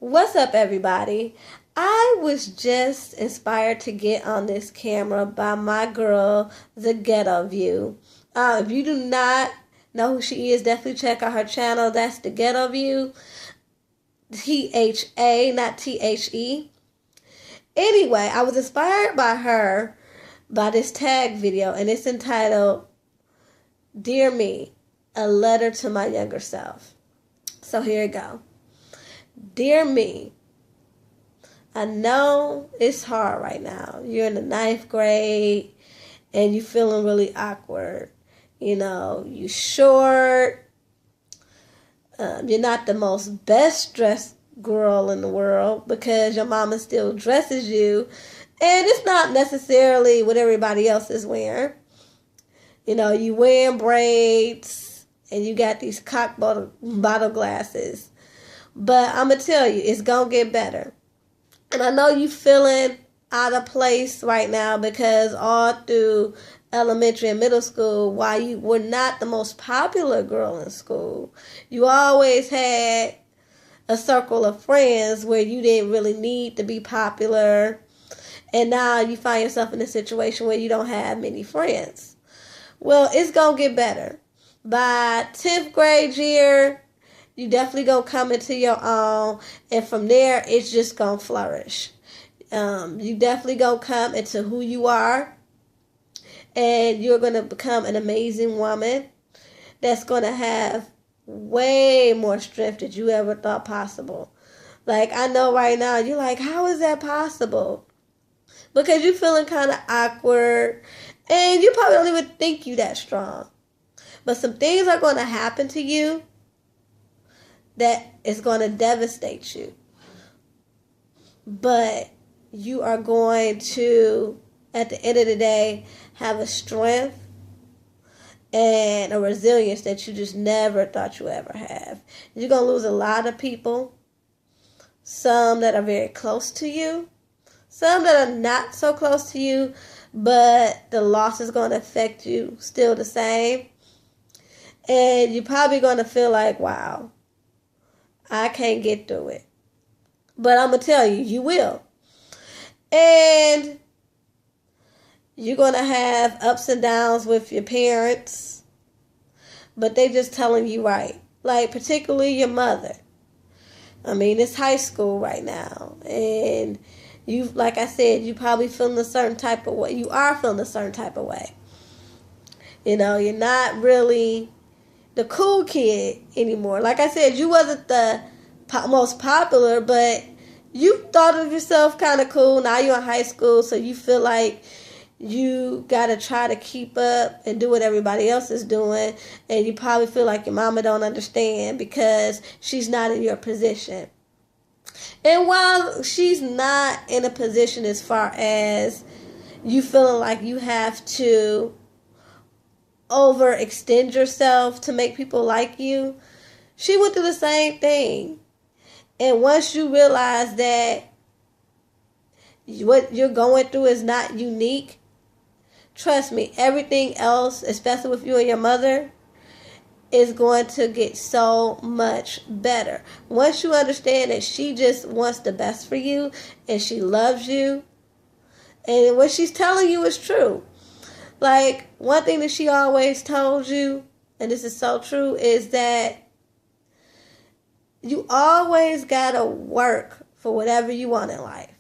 What's up, everybody? I was just inspired to get on this camera by my girl, The Ghetto View. If you do not know who she is, definitely check out her channel. That's The Ghetto View. THA, not THE. Anyway, I was inspired by her by this tag video, and it's entitled Dear Me, a Letter to My Younger Self. So here we go. Dear me, I know it's hard right now. You're in the 9th grade and you're feeling really awkward. You know, you're short. You're not the most best dressed girl in the world because your mama still dresses you. And it's not necessarily what everybody else is wearing. You know, you wearing braids and you got these cock bottle glasses. But I'm going to tell you, it's going to get better. And I know you feeling out of place right now because all through elementary and middle school, while you were not the most popular girl in school, you always had a circle of friends where you didn't really need to be popular. And now you find yourself in a situation where you don't have many friends. Well, it's going to get better. By 10th grade year, you definitely gonna come into your own, and from there, it's just gonna flourish. You definitely gonna come into who you are, and you're gonna become an amazing woman that's gonna have way more strength than you ever thought possible. Like, I know right now, you're like, how is that possible? Because you're feeling kind of awkward, and you probably don't even think you that strong. But some things are gonna happen to you that is going to devastate you. But you are going to, at the end of the day, have a strength and a resilience that you just never thought you ever have. You're going to lose a lot of people, some that are very close to you, some that are not so close to you, but the loss is going to affect you still the same. And you're probably going to feel like, wow, I can't get through it. But I'm going to tell you, you will. And you're going to have ups and downs with your parents. But they just telling you right. Like, particularly your mother. I mean, it's high school right now. And you, like I said, you probably feeling a certain type of way. You are feeling a certain type of way. You know, you're not really the cool kid anymore. Like I said, you wasn't the most popular, but you thought of yourself kind of cool. Now you're in high school, so you feel like you got to try to keep up and do what everybody else is doing, and you probably feel like your mama don't understand because she's not in your position. And while she's not in a position as far as you feeling like you have to overextend yourself to make people like you, she went through the same thing. And once you realize that what you're going through is not unique, trust me, everything else, especially with you and your mother, is going to get so much better. Once you understand that she just wants the best for you and she loves you, and what she's telling you is true. Like, one thing that she always told you, and this is so true, is that you always gotta work for whatever you want in life.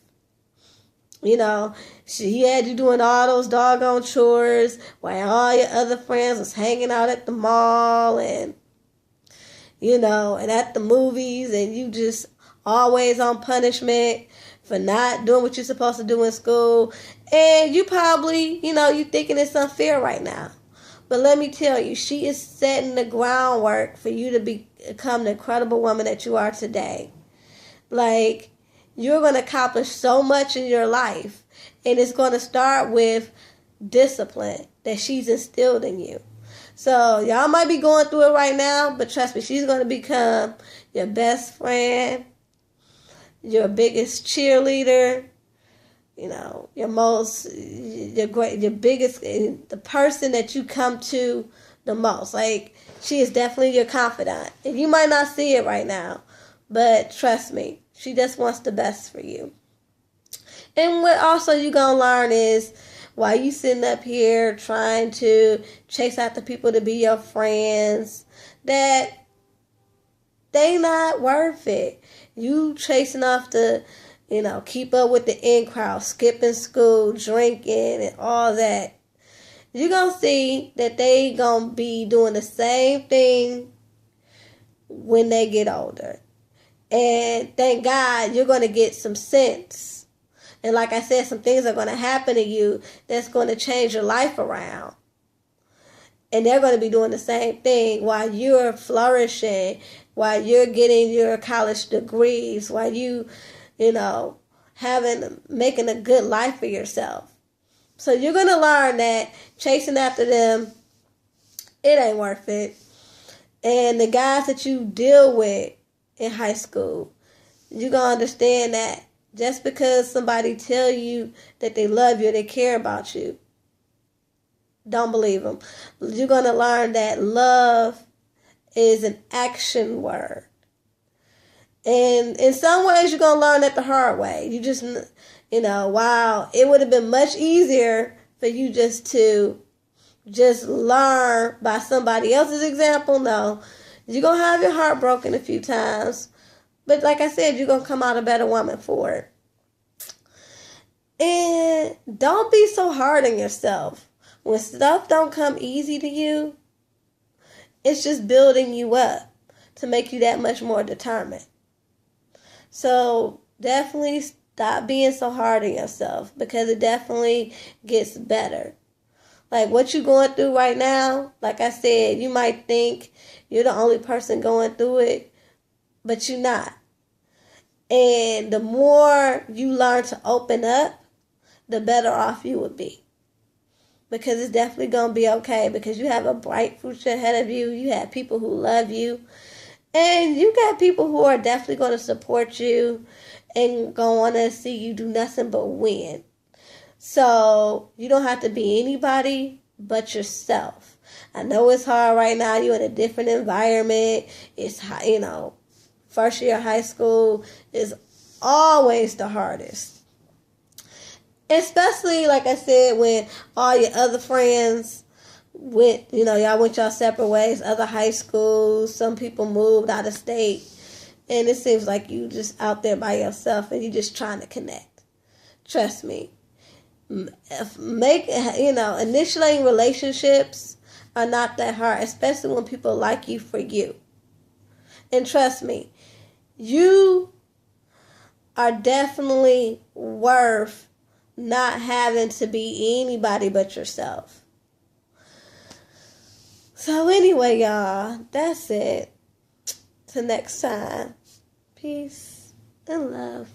You know, she had you doing all those doggone chores while all your other friends was hanging out at the mall and, you know, and at the movies, and you just always on punishment for not doing what you're supposed to do in school. And you probably, you know, you thinking it's unfair right now. But let me tell you, she is setting the groundwork for you to become the incredible woman that you are today. Like, you're going to accomplish so much in your life. And it's going to start with discipline that she's instilled in you. So, y'all might be going through it right now, but trust me, she's going to become your best friend, your biggest cheerleader, you know, your biggest, the person that you come to the most. Like, she is definitely your confidant. And you might not see it right now, but trust me, She just wants the best for you. And what also you gonna learn is, while you sitting up here trying to chase after people to be your friends, that they not worth it. You chasing off the, keep up with the in crowd, skipping school, drinking, and all that. You're going to see that they going to be doing the same thing when they get older. And thank God you're going to get some sense. And like I said, some things are going to happen to you that's going to change your life around. And they're going to be doing the same thing while you're flourishing, while you're getting your college degrees, while making a good life for yourself. So you're going to learn that chasing after them, it ain't worth it. And the guys that you deal with in high school, you're going to understand that just because somebody tell you that they love you, they care about you, don't believe them. You're going to learn that love is an action word. And in some ways, you're going to learn that the hard way. You just, wow, it would have been much easier for you just to learn by somebody else's example. No, you're going to have your heart broken a few times. But like I said, you're going to come out a better woman for it. And don't be so hard on yourself. When stuff don't come easy to you, it's just building you up to make you that much more determined. So definitely stop being so hard on yourself, because it definitely gets better. Like what you're going through right now, like I said, you might think you're the only person going through it, but you're not. And the more you learn to open up, the better off you would be. Because it's definitely going to be okay, because you have a bright future ahead of you. You have people who love you. And you got people who are definitely going to support you and going to see you do nothing but win. So you don't have to be anybody but yourself. I know it's hard right now. You're in a different environment. It's, first year of high school is always the hardest. Especially, like I said, when all your other friends went, y'all went y'all separate ways, other high schools, some people moved out of state, and it seems like you just out there by yourself and you just trying to connect. Trust me. Initiating relationships are not that hard, especially when people like you for you. And trust me, you are definitely worth not having to be anybody but yourself. So anyway, y'all, that's it. Till next time. Peace and love.